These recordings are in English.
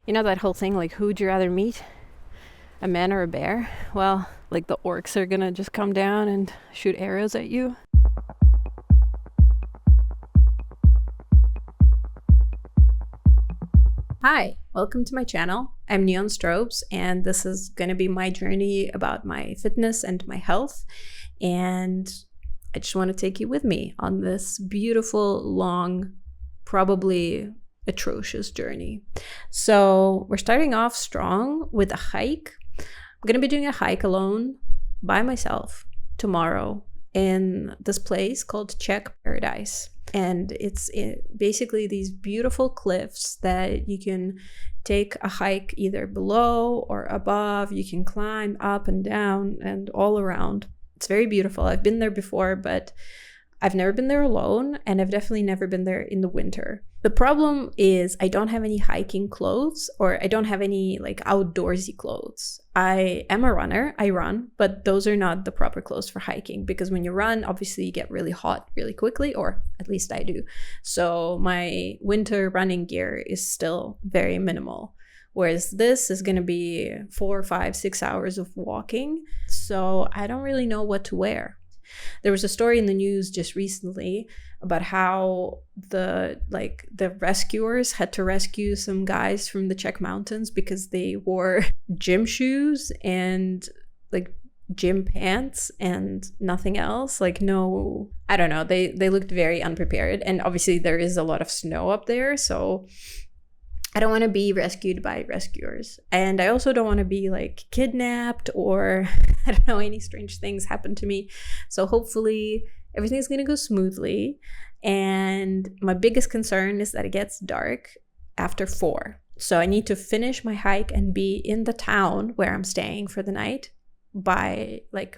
You know that whole thing, like, who would you rather meet? A man or a bear? Well, like, the orcs are gonna just come down and shoot arrows at you. Hi, welcome to my channel. I'm Neon Strobes, and this is gonna be my journey about my fitness and my health. And I just want to take you with me on this beautiful, long, probably atrocious journey. So we're starting off strong with a hike. I'm going to be doing a hike alone by myself tomorrow in this place called Czech Paradise. And it's basically these beautiful cliffs that you can take a hike either below or above. You can climb up and down and all around. It's very beautiful. I've been there before, but I've never been there alone, and I've definitely never been there in the winter. The problem is I don't have any hiking clothes, or I don't have any like outdoorsy clothes. I am a runner, I run, but those are not the proper clothes for hiking, because when you run, obviously you get really hot really quickly, or at least I do. So my winter running gear is still very minimal. Whereas this is going to be 4, 5, 6 hours of walking. So I don't really know what to wear. There was a story in the news just recently about how the rescuers had to rescue some guys from the Czech mountains because they wore gym shoes and like gym pants and nothing else. Like, no, I don't know. They looked very unprepared. And obviously there is a lot of snow up there. So I don't want to be rescued by rescuers. And I also don't want to be like kidnapped or I don't know, any strange things happen to me. So hopefully everything's going to go smoothly. And my biggest concern is that it gets dark after 4. So I need to finish my hike and be in the town where I'm staying for the night by like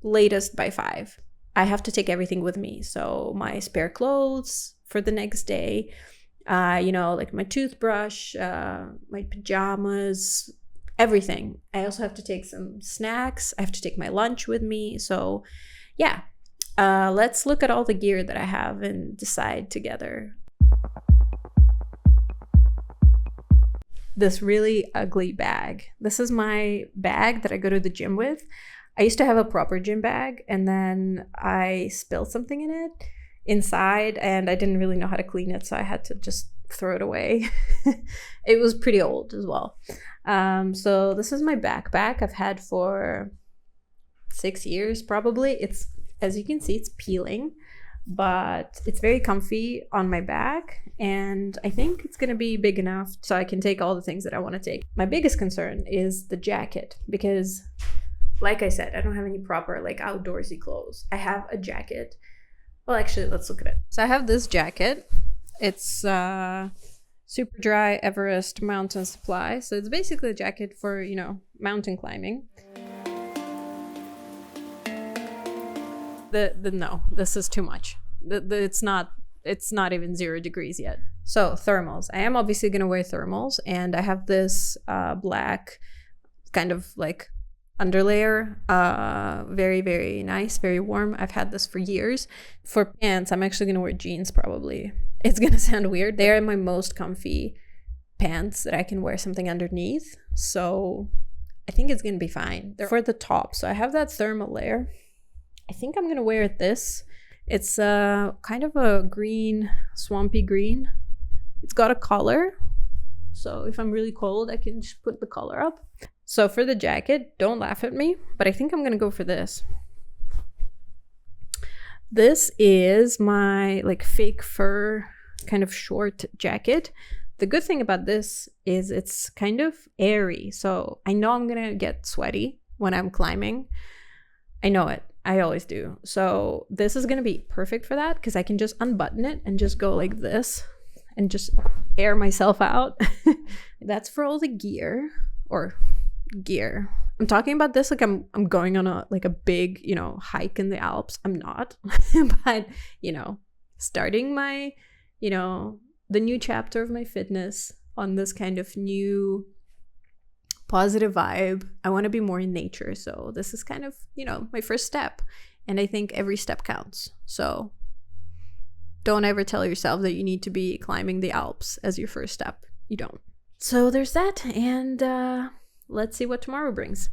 latest by 5. I have to take everything with me. So my spare clothes for the next day, like my toothbrush, my pajamas, everything. I also have to take some snacks. I have to take my lunch with me. So yeah, let's look at all the gear that I have and decide together. This really ugly bag. This is my bag that I go to the gym with. I used to have a proper gym bag, and then I spilled something in it inside and I didn't really know how to clean it, so I had to just throw it away. It was pretty old as well. So this is my backpack I've had for 6 years probably. It's, as you can see, it's peeling, but it's very comfy on my back, and I think it's gonna be big enough so I can take all the things that I want to take. My biggest concern is the jacket, because like I said, I don't have any proper like outdoorsy clothes. I have a jacket. Well, actually, let's look at it. So I have this jacket. It's super dry Everest mountain supply. So it's basically a jacket for, mountain climbing. No, this is too much. It's not even 0 degrees yet. So thermals. I am obviously going to wear thermals, and I have this black kind of like underlayer, very, very nice, very warm. I've had this for years. For pants, I'm actually gonna wear jeans probably. It's gonna sound weird. They are my most comfy pants that I can wear something underneath, so I think it's gonna be fine. They're for the top. So I have that thermal layer. I think I'm gonna wear this. It's kind of a green, swampy green. It's got a collar, so if I'm really cold, I can just put the collar up. So for the jacket, don't laugh at me, but I think I'm gonna go for this. This is my like fake fur kind of short jacket. The good thing about this is it's kind of airy, so I know I'm gonna get sweaty when I'm climbing. I know it. I always do. So this is gonna be perfect for that, because I can just unbutton it and just go like this and just air myself out. That's for all the gear, or gear. I'm talking about this like I'm going on a big, hike in the Alps. I'm not. But, starting my, the new chapter of my fitness on this kind of new positive vibe. I want to be more in nature. So this is kind of, my first step. And I think every step counts. So don't ever tell yourself that you need to be climbing the Alps as your first step. You don't. So there's that, and let's see what tomorrow brings.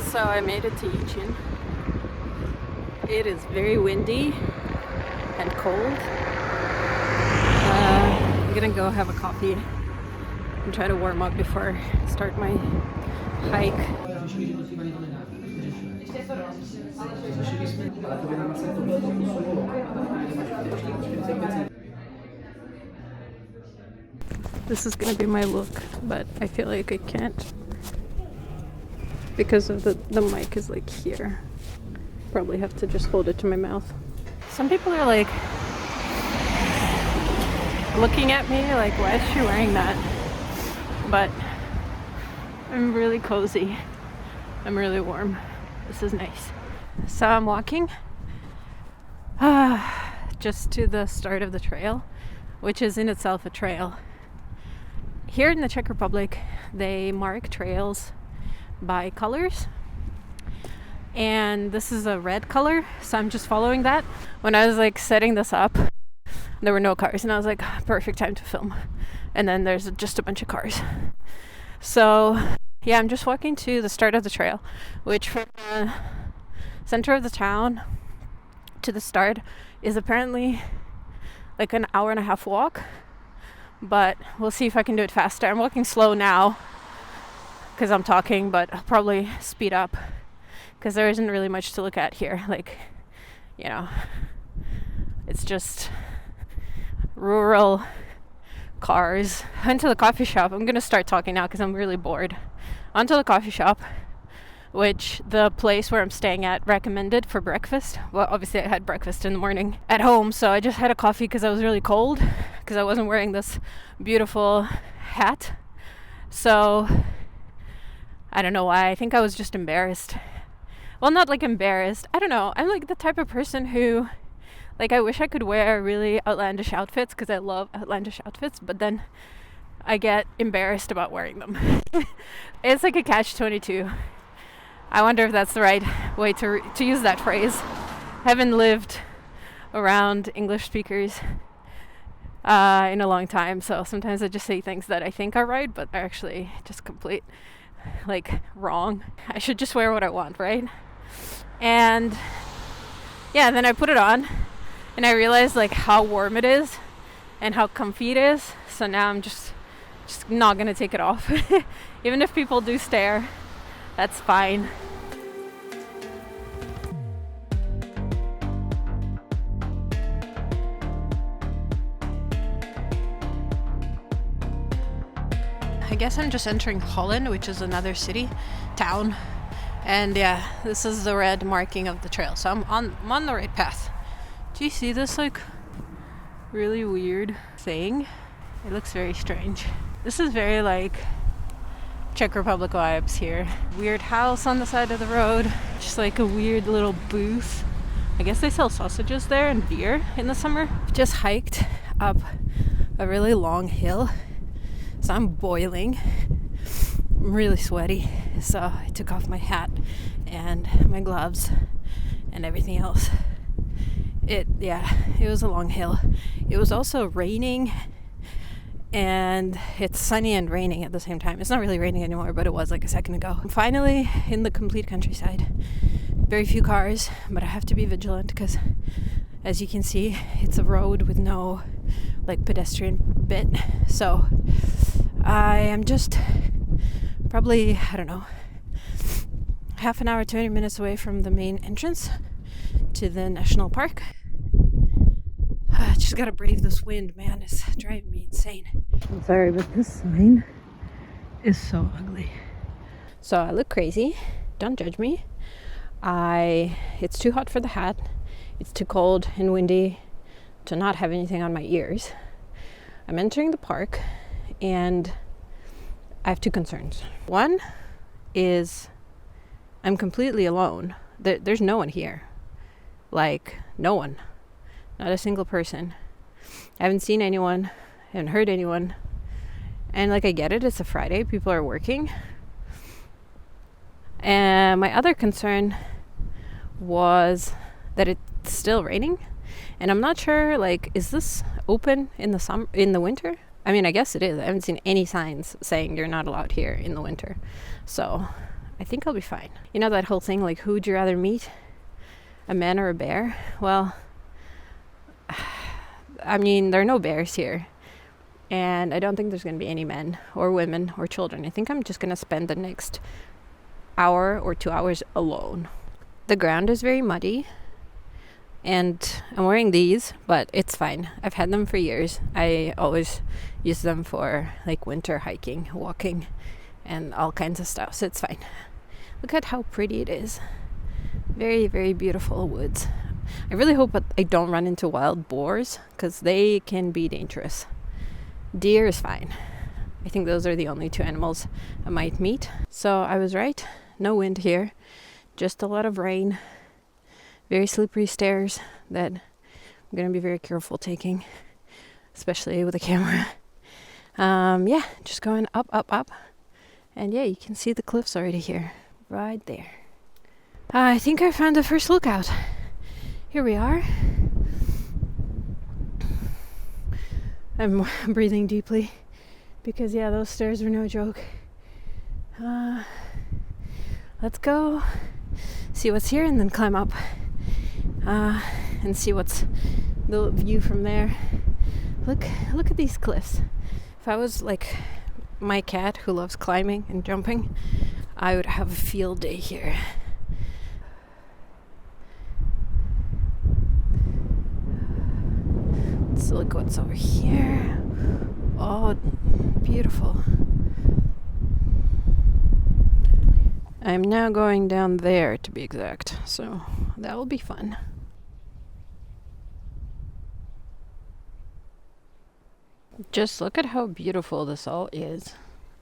So I made it to Jičín. It is very windy and cold. I'm gonna go have a coffee and try to warm up before I start my hike. This is gonna be my look, but I feel like I can't because of the mic is like here. Probably have to just hold it to my mouth. Some people are like looking at me like, why is she wearing that? But I'm really cozy. I'm really warm. This is nice. So I'm walking just to the start of the trail, which is in itself a trail. Here in the Czech Republic, they mark trails by colors, and this is a red color, so I'm just following that. When I was like setting this up, there were no cars, and I was like, perfect time to film. And then there's just a bunch of cars. So yeah, I'm just walking to the start of the trail, which from the center of the town to the start is apparently like an hour and a half walk, but we'll see if I can do it faster. I'm walking slow now because I'm talking, but I'll probably speed up because there isn't really much to look at here. Like, you know, it's just rural cars. I went to the coffee shop. I'm gonna start talking now because I'm really bored. I went to the coffee shop, which the place where I'm staying at recommended for breakfast. Well, obviously I had breakfast in the morning at home, so I just had a coffee because I was really cold because I wasn't wearing this beautiful hat. So I don't know why. I think I was just embarrassed. Well, not like embarrassed. I don't know. I'm like the type of person who, like, I wish I could wear really outlandish outfits because I love outlandish outfits, but then I get embarrassed about wearing them. It's like a catch-22. I wonder if that's the right way to use that phrase. I haven't lived around English speakers in a long time, so sometimes I just say things that I think are right, but are actually just complete, like, wrong. I should just wear what I want, right? And yeah, then I put it on, and I realized like how warm it is and how comfy it is. So now I'm just not gonna take it off. Even if people do stare, that's fine. I guess I'm just entering Holín, which is another town. And yeah, this is the red marking of the trail. So I'm on the right path. Do you see this like really weird thing? It looks very strange. This is very like Czech Republic vibes here. Weird house on the side of the road. Just like a weird little booth. I guess they sell sausages there and beer in the summer. Just hiked up a really long hill. So I'm boiling. I'm really sweaty. So I took off my hat and my gloves and everything else. It was a long hill. It was also raining, and it's sunny and raining at the same time. It's not really raining anymore, but it was like a second ago. I'm finally in the complete countryside. Very few cars, but I have to be vigilant because, as you can see, it's a road with no like pedestrian bit. So I am just probably, I don't know, half an hour, 20 minutes away from the main entrance to the national park. I just gotta brave this wind, man. It's driving me insane. I'm sorry, but this sign is so ugly. So I look crazy. Don't judge me. It's too hot for the hat. It's too cold and windy to not have anything on my ears. I'm entering the park and I have two concerns. One is I'm completely alone. There's no one here. Like, no one. Not a single person. I haven't seen anyone. I haven't heard anyone. And like, I get it, it's a Friday, people are working. And my other concern was that it's still raining, and I'm not sure, like, is this open in the winter? I mean, I guess it is. I haven't seen any signs saying you're not allowed here in the winter, so I think I'll be fine. You know that whole thing, like, who would you rather meet, a man or a bear? Well, I mean, there are no bears here, and I don't think there's going to be any men or women or children. I think I'm just going to spend the next hour or 2 hours alone. The ground is very muddy, and I'm wearing these, but it's fine. I've had them for years. I always use them for like winter hiking, walking, and all kinds of stuff, so it's fine. Look at how pretty it is. Very, very beautiful woods. I really hope that I don't run into wild boars, because they can be dangerous. Deer is fine. I think those are the only two animals I might meet. So I was right. No wind here. Just a lot of rain. Very slippery stairs that I'm going to be very careful taking, especially with a camera. Yeah, just going up, up, up. And yeah, you can see the cliffs already here. Right there. I think I found the first lookout. Here we are. I'm breathing deeply because, yeah, those stairs were no joke. Let's go see what's here and then climb up and see what's the view from there. Look at these cliffs. If I was like my cat who loves climbing and jumping, I would have a field day here. Let's look what's over here. Oh, beautiful. I'm now going down there, to be exact, so that will be fun. Just look at how beautiful this all is.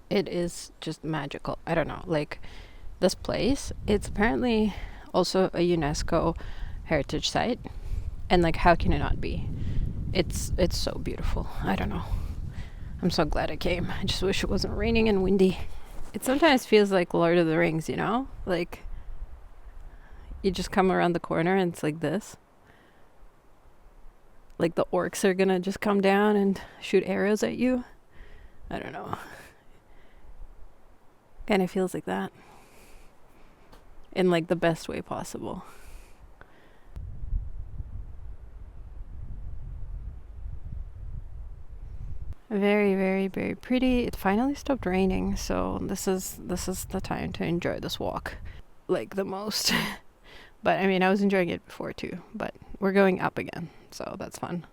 It is just magical. I don't know, like, this place, it's apparently also a UNESCO heritage site, and like, how can it not be? It's so beautiful. I don't know. I'm so glad I came. I just wish it wasn't raining and windy. It sometimes feels like Lord of the Rings, you know? Like, you just come around the corner and it's like this. Like the orcs are gonna just come down and shoot arrows at you. I don't know. Kind of feels like that. In like the best way possible. Very, very, very pretty. It finally stopped raining, so this is the time to enjoy this walk, like, the most. But I mean, I was enjoying it before too, but we're going up again, so that's fun.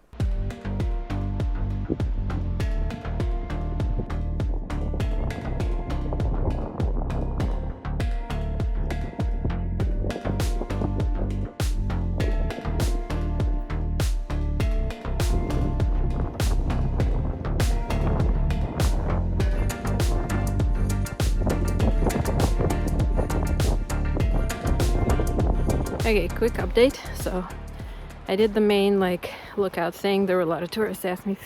Okay, quick update. So I did the main like lookout thing. There were a lot of tourists. They asked me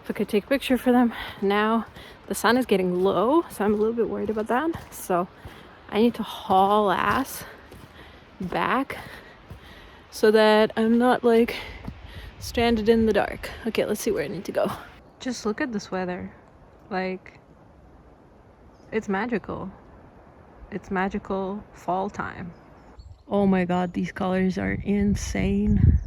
if I could take a picture for them. Now the sun is getting low, so I'm a little bit worried about that. So I need to haul ass back so that I'm not like stranded in the dark. Okay, let's see where I need to go. Just look at this weather. Like, it's magical. It's magical fall time. Oh my god, these colors are insane.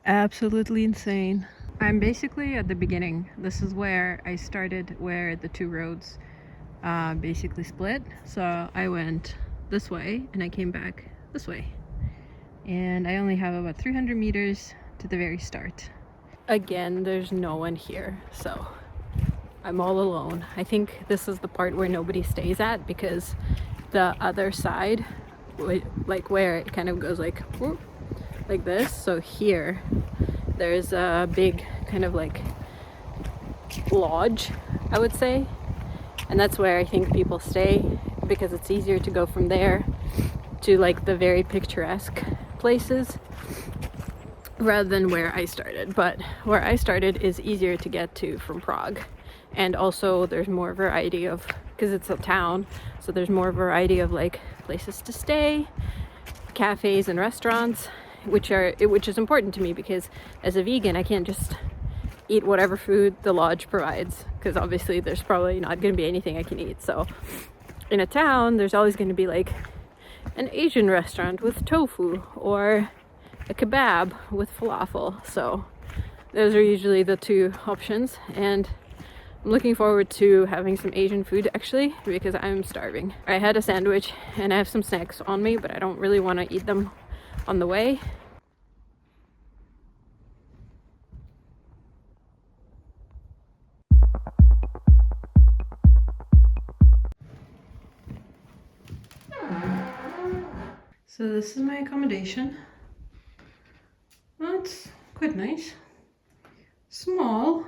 Absolutely insane. I'm basically at the beginning. This is where I started, where the two roads basically split. So I went this way and I came back this way. And I only have about 300 meters to the very start. Again, there's no one here, so I'm all alone. I think this is the part where nobody stays at, because the other side, like where it kind of goes like this, so here there's a big kind of like lodge, I would say, and that's where I think people stay, because it's easier to go from there to like the very picturesque places rather than where I started. But where I started is easier to get to from Prague, And also there's more variety of, because it's a town, so there's more variety of like places to stay, cafes and restaurants, which is important to me, because as a vegan I can't just eat whatever food the lodge provides, because obviously there's probably not going to be anything I can eat. So in a town there's always going to be like an Asian restaurant with tofu or a kebab with falafel. So those are usually the two options, and I'm looking forward to having some Asian food actually, because I'm starving. I had a sandwich and I have some snacks on me, but I don't really want to eat them on the way. So this is my accommodation. Well, it's quite nice. Small.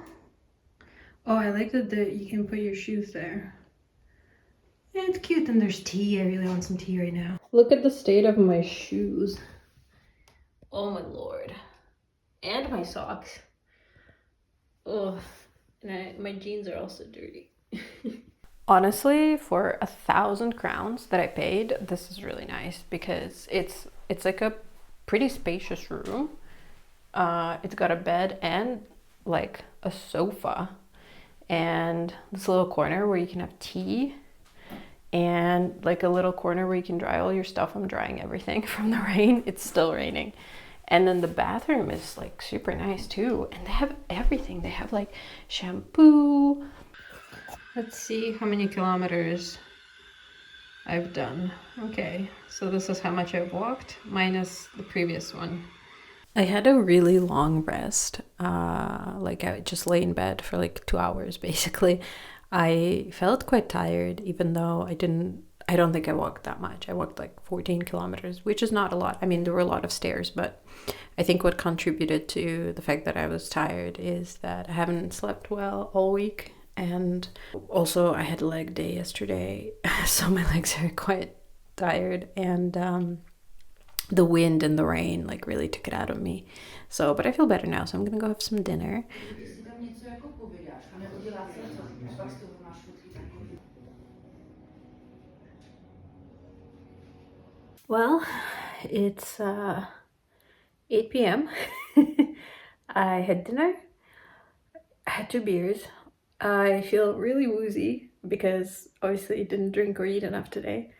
Oh, I like that you can put your shoes there. Yeah, it's cute. And there's tea. I really want some tea right now. Look at the state of my shoes. Oh my lord. And my socks. Oh, and my jeans are also dirty. Honestly, for 1,000 crowns that I paid, this is really nice, because it's like a pretty spacious room. It's got a bed and like a sofa, and this little corner where you can have tea, and like a little corner where you can dry all your stuff. I'm drying everything from the rain. It's still raining. And then the bathroom is like super nice too, and they have everything. They have like shampoo. Let's see how many kilometers I've done. Okay, so this is how much I've walked minus the previous one. I had a really long rest. Like I just lay in bed for like 2 hours basically. I felt quite tired, even though I don't think I walked that much. I walked like 14 kilometers, which is not a lot. I mean, there were a lot of stairs, but I think what contributed to the fact that I was tired is that I haven't slept well all week. And also I had a leg day yesterday, so my legs are quite tired, and the wind and the rain like really took it out of me. So, but I feel better now, so I'm gonna go have some dinner. Well, it's 8 p.m. I had dinner. I had 2 beers. I feel really woozy because obviously I didn't drink or eat enough today.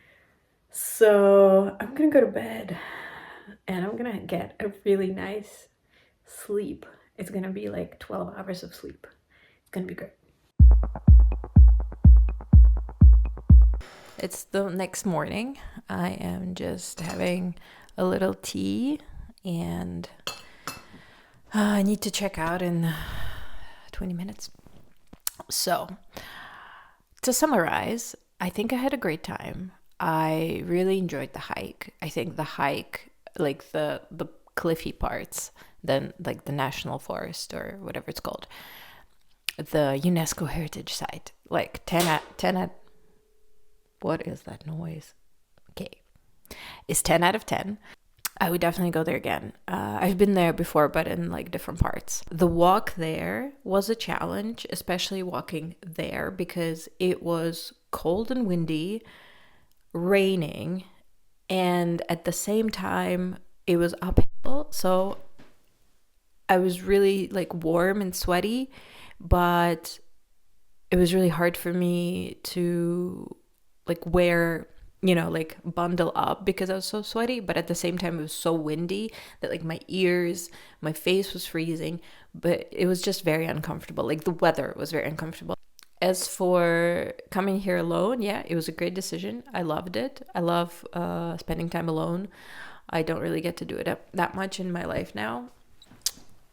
So I'm gonna go to bed and I'm gonna get a really nice sleep. It's gonna be like 12 hours of sleep. It's gonna be great. It's the next morning. I am just having a little tea, and I need to check out in 20 minutes. So, to summarize, I think I had a great time. I really enjoyed the hike. I think the hike, like the cliffy parts, then like the national forest or whatever it's called, the UNESCO heritage site, like 10 at what is that noise? Okay, it's 10 out of 10. I would definitely go there again. I've been there before, but in like different parts. The walk there was a challenge, especially walking there, because it was cold and windy, raining, and at the same time it was uphill. So I was really like warm and sweaty, but it was really hard for me to like wear, you know, like bundle up because I was so sweaty. But at the same time, it was so windy that like my ears, my face was freezing, but it was just very uncomfortable. Like the weather was very uncomfortable. As for coming here alone, yeah, it was a great decision. I loved it. I love spending time alone. I don't really get to do it that much in my life now.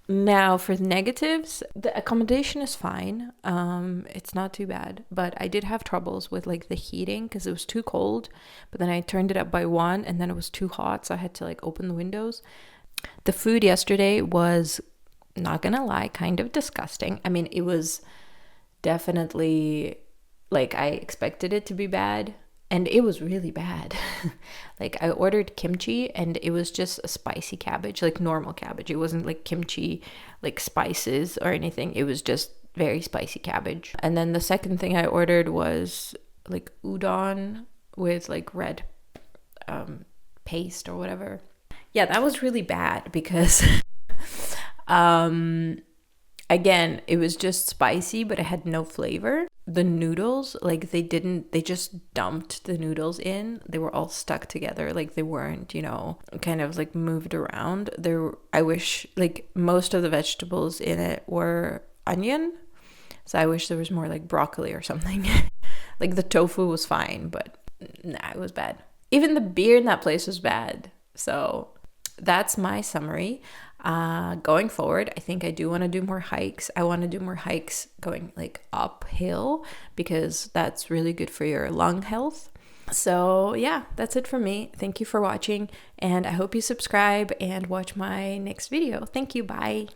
Now for the negatives, the accommodation is fine. It's not too bad, but I did have troubles with like the heating because it was too cold, but then I turned it up by 1 and then it was too hot, so I had to like open the windows. The food yesterday was, not gonna lie, kind of disgusting. I mean, it was definitely like I expected it to be bad, and it was really bad. Like I ordered kimchi and it was just a spicy cabbage, like normal cabbage. It wasn't like kimchi, like spices or anything. It was just very spicy cabbage. And then the second thing I ordered was like udon with like red paste or whatever. Yeah, that was really bad because again, it was just spicy, but it had no flavor. The noodles, like they just dumped the noodles in. They were all stuck together. Like they weren't, kind of like moved around. I wish like most of the vegetables in it were onion. So I wish there was more like broccoli or something. Like the tofu was fine, but nah, it was bad. Even the beer in that place was bad. So that's my summary. Going forward, I think I do want to do more hikes. I want to do more hikes going like uphill because that's really good for your lung health. So yeah, that's it for me. Thank you for watching, and I hope you subscribe and watch my next video. Thank you. Bye.